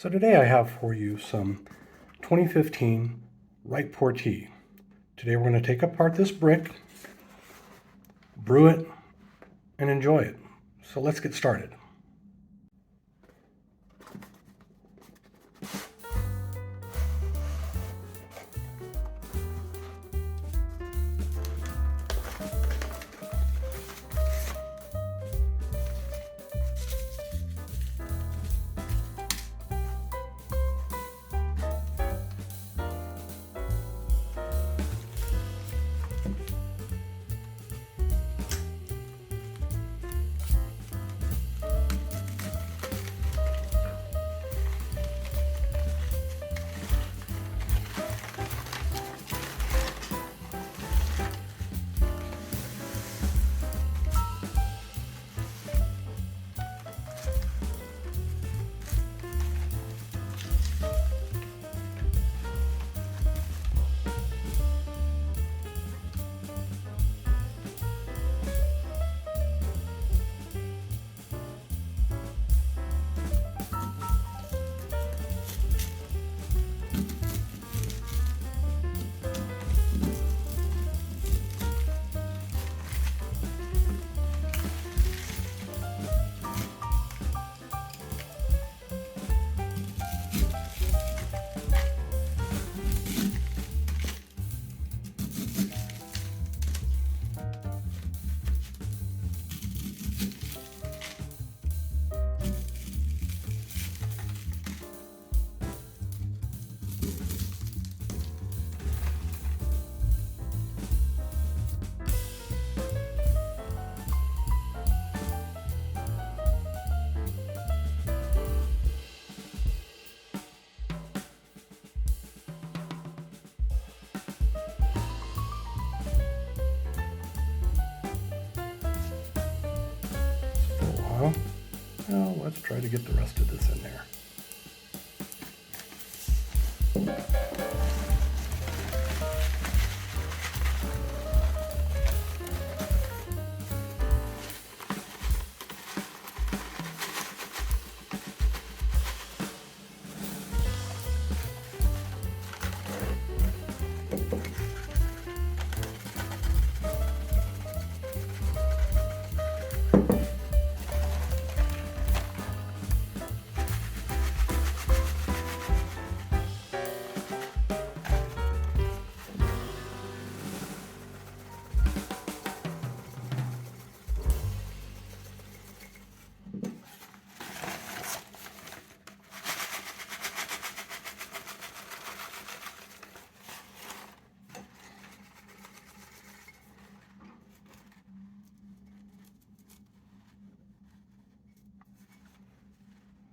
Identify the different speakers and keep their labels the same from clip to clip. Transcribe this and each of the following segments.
Speaker 1: So today I have for you some 2015 Pu'er Tea. Today we're going to take apart this brick, brew it, and enjoy it. So let's get started. Now let's try to get the rest of this in there.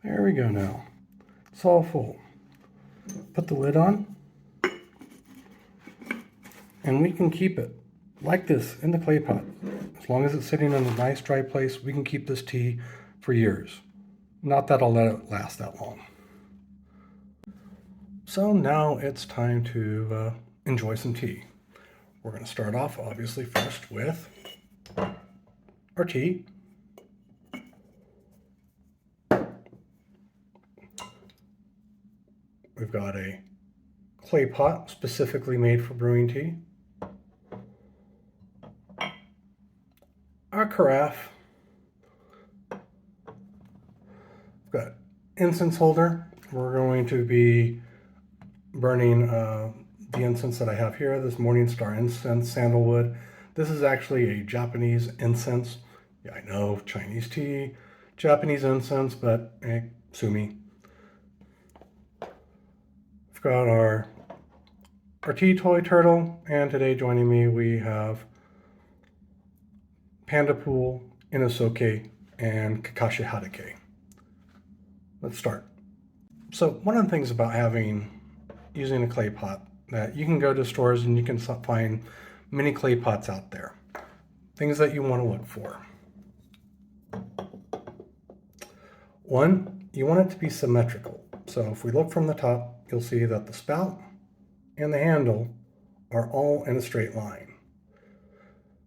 Speaker 1: There we go now. It's all full. Put the lid on, and we can keep it like this in the clay pot. As long as it's sitting in a nice dry place, we can keep this tea for years. Not that I'll let it last that long. So now it's time to enjoy some tea. We're going to start off, obviously, first with our tea. We've got a clay pot specifically made for brewing tea. Our carafe. We've got incense holder. We're going to be burning the incense that I have here, this Morning Star incense, sandalwood. This is actually a Japanese incense. Yeah, I know, Chinese tea, Japanese incense, but sue me. We've got our tea toy turtle, and today joining me we have Panda Pool, Inosuke, and Kakashi Hatake. Let's start. So one of the things about using a clay pot, that you can go to stores and you can find many clay pots out there. Things that you want to look for. One, you want it to be symmetrical. So if we look from the top, you'll see that the spout and the handle are all in a straight line.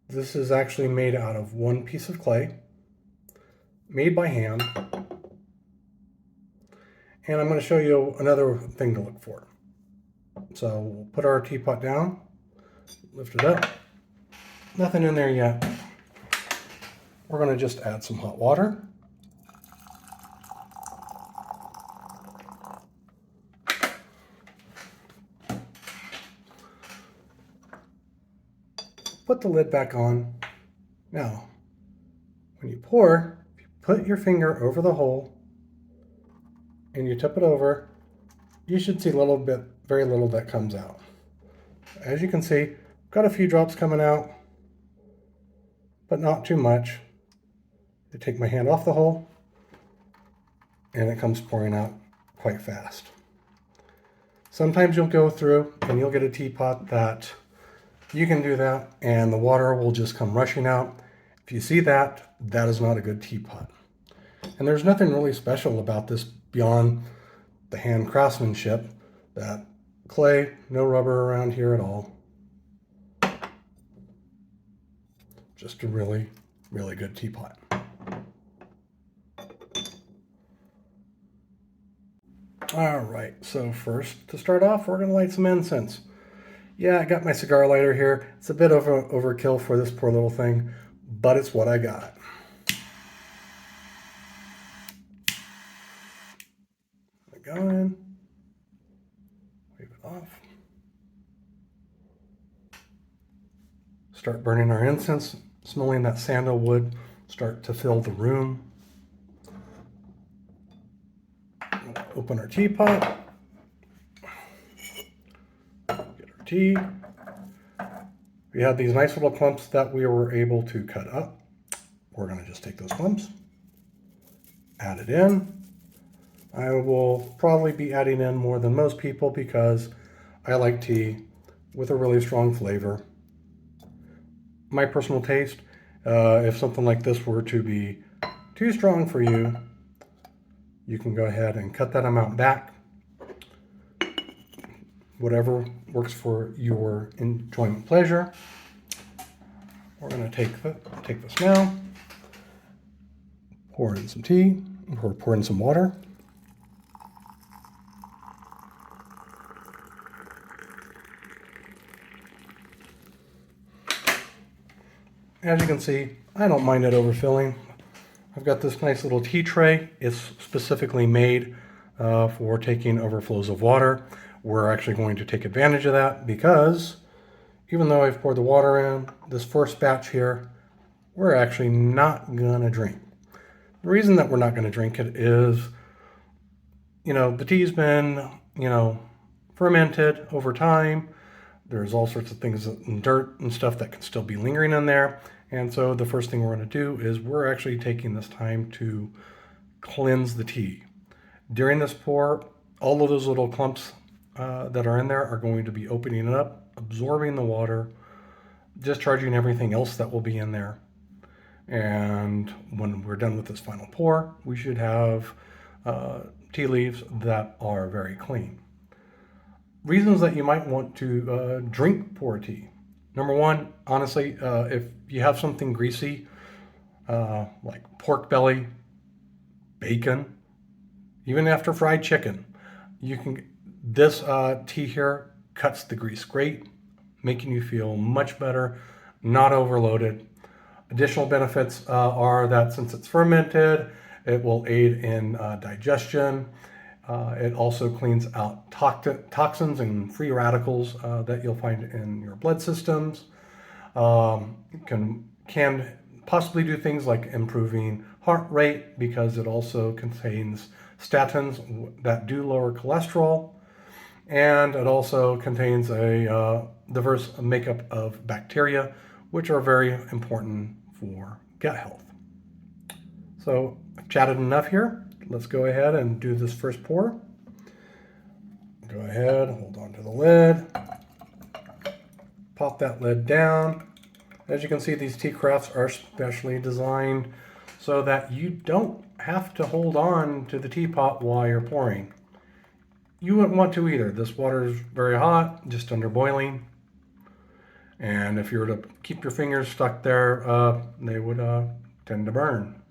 Speaker 1: This is actually made out of one piece of clay, made by hand, And I'm going to show you another thing to look for. So we'll put our teapot down, lift it up. Nothing in there yet. We're going to just add some hot water. Put the lid back on. Now, when you pour, if you put your finger over the hole and you tip it over, you should see a little bit, very little that comes out. As you can see, got a few drops coming out, but not too much. I take my hand off the hole and it comes pouring out quite fast. Sometimes you'll go through and you'll get a teapot that you can do that and the water will just come rushing out. If you see that, that is not a good teapot. And there's nothing really special about this beyond the hand craftsmanship. That clay, no rubber around here at all. Just a really, really good teapot. All right, so first to start off, we're gonna light some incense. Yeah, I got my cigar lighter here. It's a bit of an overkill for this poor little thing, but it's what I got. Go in, wave it off. Start burning our incense, smelling that sandalwood start to fill the room. Open our teapot, get our tea. We have these nice little clumps that we were able to cut up. We're going to just take those clumps, add it in. I will probably be adding in more than most people because I like tea with a really strong flavor. My personal taste, if something like this were to be too strong for you, you can go ahead and cut that amount back. Whatever works for your enjoyment pleasure. We're going to take this now, pour in some tea, or pour in some water. As you can see, I don't mind it overfilling. I've got this nice little tea tray. It's specifically made for taking overflows of water. We're actually going to take advantage of that because even though I've poured the water in, this first batch here, we're actually not gonna drink. The reason that we're not gonna drink it is, the tea's been, fermented over time. There's all sorts of things, dirt and stuff that can still be lingering in there. And so the first thing we're going to do is we're actually taking this time to cleanse the tea. During this pour, all of those little clumps that are in there are going to be opening it up, absorbing the water, discharging everything else that will be in there. And when we're done with this final pour, we should have tea leaves that are very clean. Reasons that you might want to drink Pu'er tea. Number one, honestly, if you have something greasy, like pork belly, bacon, even after fried chicken, this tea here cuts the grease great, making you feel much better, not overloaded. Additional benefits are that since it's fermented, it will aid in digestion. It also cleans out toxins and free radicals that you'll find in your blood systems. Can possibly do things like improving heart rate because it also contains statins that do lower cholesterol. And it also contains a diverse makeup of bacteria, which are very important for gut health. So I've chatted enough here. Let's go ahead and do this first pour. Go ahead, hold on to the lid. Pop that lid down. As you can see, these tea crafts are specially designed so that you don't have to hold on to the teapot while you're pouring. You wouldn't want to either. This water is very hot, just under boiling. And if you were to keep your fingers stuck there, they would tend to burn.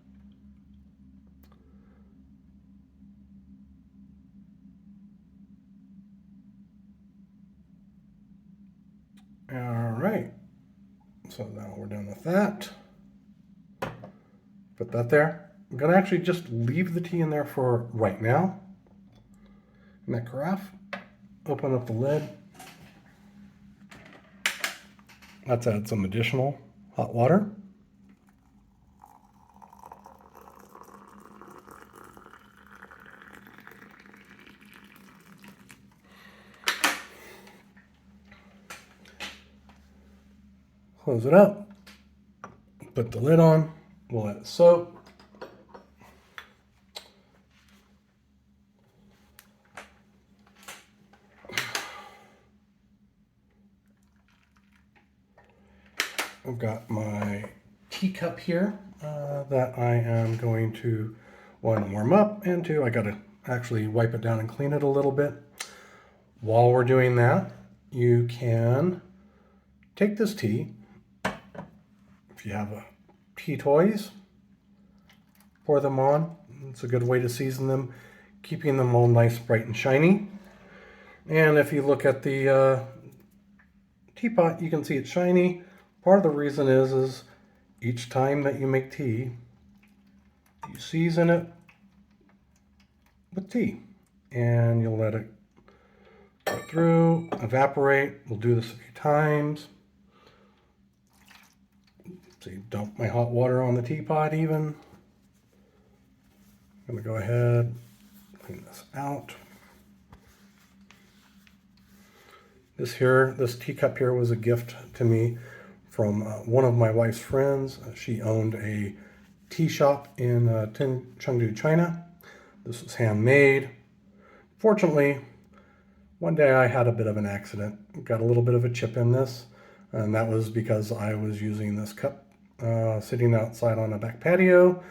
Speaker 1: right. So now we're done with that. Put that there. I'm going to actually just leave the tea in there for right now. In that carafe. Open up the lid. Let's add some additional hot water. Close it up. Put the lid on. We'll let it soak. I've got my teacup here that I am going to, one, warm up, and two, I got to actually wipe it down and clean it a little bit. While we're doing that, you can take this tea, if you have tea toys, pour them on. It's a good way to season them, keeping them all nice, bright, and shiny. And if you look at the teapot, you can see it's shiny. Part of the reason is each time that you make tea, you season it with tea. And you'll let it go through, evaporate. We'll do this a few times. So you dump my hot water on the teapot even. I'm going to go ahead, clean this out. This teacup here was a gift to me from one of my wife's friends. She owned a tea shop in Chengdu, China. This was handmade. Fortunately, one day I had a bit of an accident. Got a little bit of a chip in this, and that was because I was using this cup sitting outside on a back patio,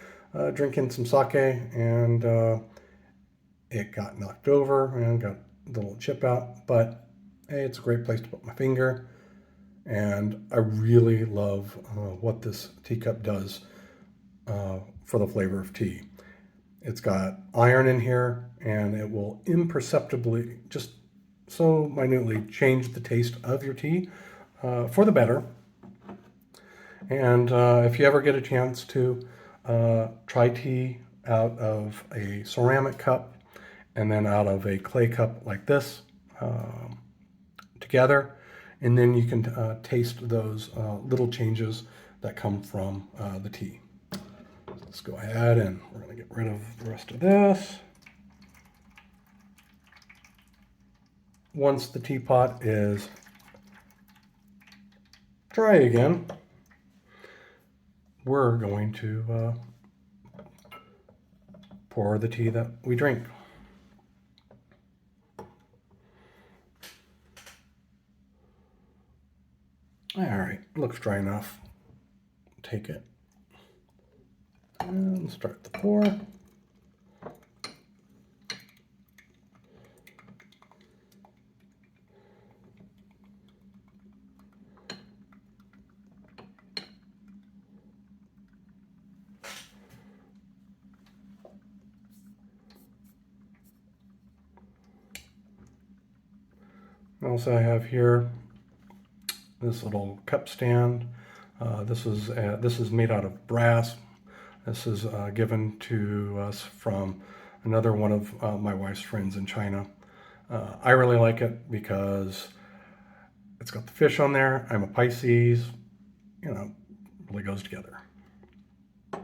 Speaker 1: drinking some sake, and it got knocked over and got the little chip out. But hey, it's a great place to put my finger. And I really love what this teacup does for the flavor of tea. It's got iron in here, and it will imperceptibly, just so minutely, change the taste of your tea for the better. And if you ever get a chance to try tea out of a ceramic cup and then out of a clay cup like this together, and then you can taste those little changes that come from the tea. Let's go ahead and we're going to get rid of the rest of this. Once the teapot is dry again, we're going to pour the tea that we drink. All right, looks dry enough. Take it and start the pour. Also, I have here this little cup stand. This is made out of brass. This is given to us from another one of my wife's friends in China. I really like it because it's got the fish on there. I'm a Pisces, you know, really goes together. All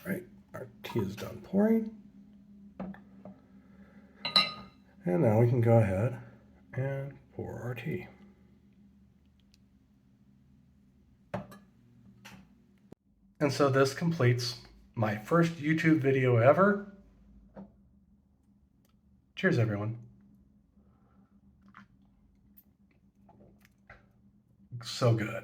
Speaker 1: right, our tea is done pouring. And now we can go ahead and pour our tea. And so this completes my first YouTube video ever. Cheers, everyone. So good.